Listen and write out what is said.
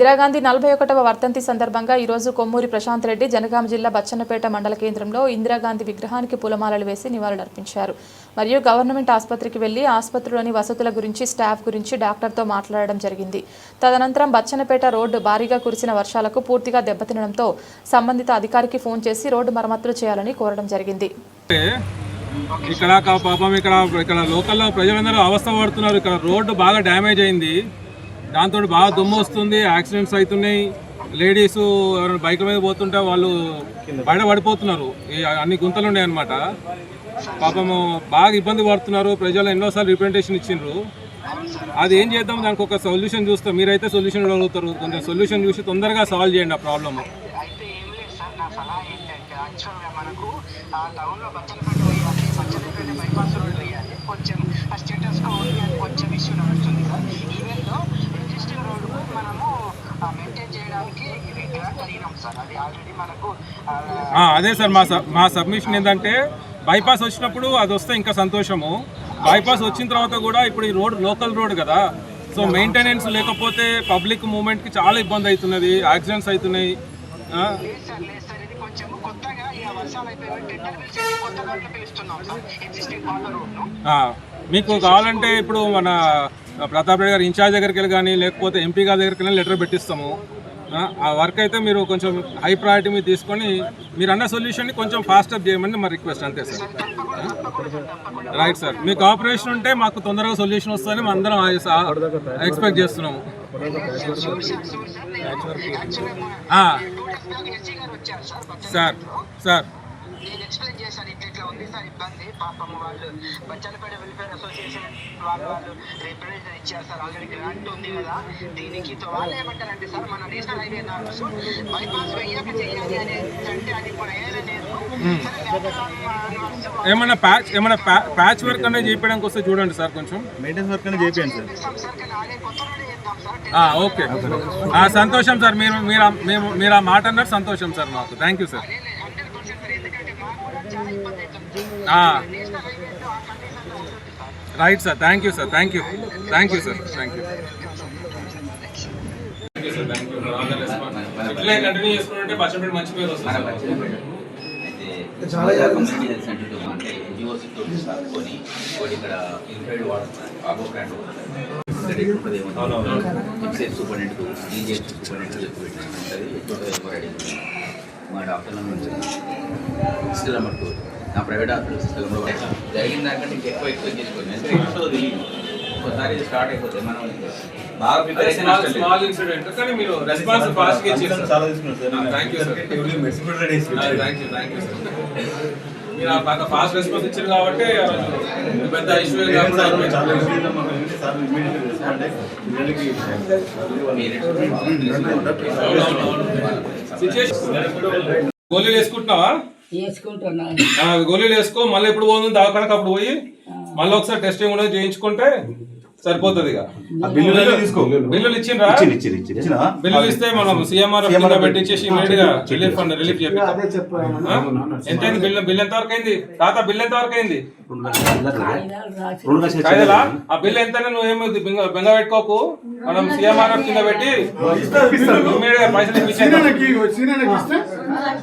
ఇందిరాగాంధీ 41వ వర్ధంతి సందర్భంగా ఈరోజు కొమ్మూరి ప్రశాంత్ రెడ్డి జనగామ జిల్లా బచ్చన్నపేట మండల కేంద్రంలో ఇందిరాగాంధీ విగ్రహానికి పూలమాలలు వేసి నివాళులర్పించారు. మరియు గవర్నమెంట్ ఆసుపత్రికి వెళ్లి ఆసుపత్రిలోని వసతుల గురించి, స్టాఫ్ గురించి డాక్టర్తో మాట్లాడడం జరిగింది. తదనంతరం బచ్చన్నపేట రోడ్డు భారీగా కురిసిన వర్షాలకు పూర్తిగా దెబ్బతినడంతో సంబంధిత అధికారికి ఫోన్ చేసి రోడ్డు మరమ్మతులు చేయాలని కోరడం జరిగింది. ఇక్కడ పాపం ఇక్కడ లోకల్లో ప్రజలందరూ అవస్థ పడుతున్నారు. ఇక్కడ రోడ్డు బాగా డ్యామేజ్ అయింది. దాంతో బాగా దుమ్ము వస్తుంది, యాక్సిడెంట్స్ అవుతున్నాయి. లేడీస్ ఎవరైనా బైక్ల మీద పోతుంటే వాళ్ళు బయట పడిపోతున్నారు. అన్ని గుంతలు ఉన్నాయి అన్నమాట. పాపము బాగా ఇబ్బంది పడుతున్నారు. ప్రజలు ఎన్నోసార్లు రిప్రజెంటేషన్ ఇచ్చిండ్రు. అది ఏం చేద్దాం, దానికి ఒక సొల్యూషన్ చూస్తాం. మీరైతే సొల్యూషన్ అడుగుతారు, కొంచెం సొల్యూషన్ చూసి తొందరగా సాల్వ్ చేయండి ఆ ప్రాబ్లమ్. మనకు ఆ టౌన్లో బచ్చన్నపేట వేయాలి, బచ్చన్నపేట బైపాస్ రోడ్ వేయాలి, కొంచెం ఆ స్టేటస్గా ఉంది అని కొంచెం ఇష్యూ నడుస్తుంది సార్. ఈవెన్లో ఎగ్జిస్టింగ్ రోడ్డుకు మనము మెయింటైన్ చేయడానికి గ్రాంట్ అడిగినాం సార్. అది ఆల్రెడీ మనకు అదే సార్ మా సబ్మిషన్ ఏంటంటే బైపాస్ వచ్చినప్పుడు అది వస్తే ఇంకా సంతోషము. బైపాస్ వచ్చిన తర్వాత కూడా ఇప్పుడు ఈ రోడ్ లోకల్ రోడ్ కదా, సో మెయింటెనెన్స్ లేకపోతే పబ్లిక్ మూవ్మెంట్కి చాలా ఇబ్బంది అవుతున్నది, యాక్సిడెంట్స్ అవుతున్నాయి. మీకు కావాలంటే ఇప్పుడు మన ప్రతాప్ రెడ్డి గారు ఇన్ఛార్జ్ దగ్గరికి వెళ్ళి కానీ లేకపోతే ఎంపీ గారి దగ్గరికి వెళ్ళి లెటర్ పెట్టిస్తాము. ఆ వర్క్ అయితే మీరు కొంచెం హై ప్రయారిటీ మీద తీసుకొని మీరు అన్న సొల్యూషన్ని కొంచెం ఫాస్టప్ చేయమని మా రిక్వెస్ట్. అంతే సార్. రైట్ సార్, మీ కోఆపరేషన్ ఉంటే మాకు తొందరగా సొల్యూషన్ వస్తుందని మేము అందరం ఎక్స్పెక్ట్ చేస్తున్నాము. సార్ సార్ నేను ఎక్స్ప్లెయిన్ చేశాను, ఇట్లా ఉంది సార్ ఇబ్బంది. పాపం వాళ్ళు బచ్చన్నపేట వెల్ఫేర్ అసోసియేషన్ వాళ్ళు రిప్రజెంటేషన్ ఇచ్చారు సార్. ఆల్రెడీ గ్రాంట్ ఉంది కదా దీనికి. వాళ్ళు ఏమంటారంటే సార్, మన నేషనల్ హైవే నార్మ్స్ బైపాస్ వెయ్యాక చేయాలి అని అంటే అది ఇప్పుడు అయ్యేది ఏమన్నా ప్యాచ్ వర్క్ అనేది చేయడానికి వస్తే చూడండి సార్, కొంచెం మెయింటెనెన్స్ వర్క్ అనేది చేయండి సార్. ఓకే, సంతోషం సార్. మీరు ఆ మాట అన్నారు, సంతోషం సార్ మాకు. Thank you sir. Right sir, thank you sir. Thank you sir. Thank you ఇట్లే కంటిన్యూ చేసుకుంటే బచ్చన్నపేట మంచి పేరు వస్తుంది. చాలా కమ్యూనిటీ హెల్త్ సెంటర్ అంటే ఎన్జిఓస్ తోటి సాగుకొని ఇక్కడ ఇన్ఫైడ్ వాడుతున్నారు. ఆగో brand excise superintendent, DGS superintendent ఉంటుంది. మా డాక్టర్ల నుంచి సిస్టర్మట్టు నా ప్రైవేట్ హాస్పిటల్ జరిగిన దానికంటే ఇంకెక్కువ ఎక్స్పెక్ట్ చేసుకోండి. ఎందుకంటే తెలియదు, ఒకసారి ఇది స్టార్ట్ అయిపోతే మనం బాగా ప్రిపేర్ అయితే స్మాల్ ఇన్సిడెంట్ కానీ మీరు రెస్పాన్స్ ఫాస్ట్ గా ఇచ్చారు. చాలా తీసుకున్నారు sir. Thank you sir. Thank you sir. మీరు ఆ బాగా ఫాస్ట్ రెస్పాన్స్ ఇచ్చారు కాబట్టి పెద్ద ఇష్యూ కాకుండా గోళీలు వేసుకుంటున్నావా? గోళీలు వేసుకో. మళ్ళీ ఎప్పుడు పోతుంది దవాఖానకు అప్పుడు పోయి మళ్ళీ ఒకసారి టెస్టింగ్ కూడా చేయించుకుంటే సరిపోతుంది. బిల్లులు ఇచ్చిండ్రా? బిల్లులు ఇస్తే మనం సీఎంఆర్ పెట్టించేసి ఇమీడియట్ గా రిలీఫ్ ఎంతైంది బిల్ ఎంత వరకు అయింది తాత? బిల్ ఎంత వరకు అయింది? ఆ బిల్ ఎంత? నువ్వేమో బెంగ పెట్టుకోకు, మనం సీఎంఆర్ కింద పెట్టి ఇమీడియట్ గా పైసలు ఇప్పించాను.